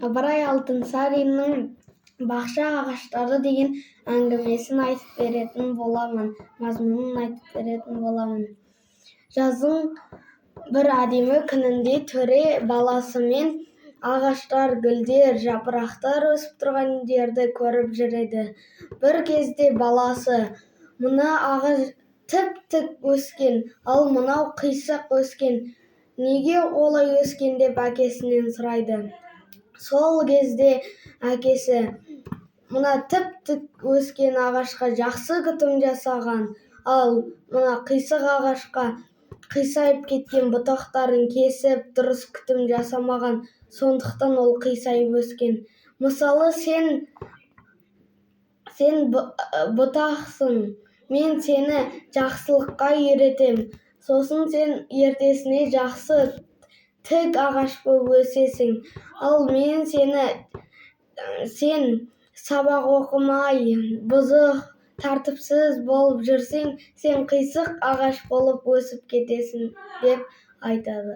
Ыбырай Алтынсариннің «Бақша ағаштары» деген әңгімесін айтып беретін боламын, мазмұнын айтып беретін боламын. Жаздың бір әдемі күнінде төре баласымен ағаштар, гүлдер, жапырақтар өсіп тұрған жерді көріп жүреді. Бір кезде баласы: «Мына ағаш тіп-тік өскен, ал мынау қисық өскен. Неге олай өскен?» деп әкесінен сұрайды. Сол кезде әкесі: «Мына тіп-тік өскен ағашқа жақсы күтім жасаған, ал мына қисық ағашқа қисайып кеткен бұтақтарын кесіп, дұрыс күтім жасамаған, сондықтан ол қисайып өскен. Мысалы, сен бұтақсың, мен сені жақсылыққа үйретем, сосын сен ертесіне жақсы тік ағаш болып өсесің. Ал сен сабақ оқымай, бұзық, тәртіпсіз болып жүрсең, сен қисық ағаш болып өсіп кетесің» деп айтады.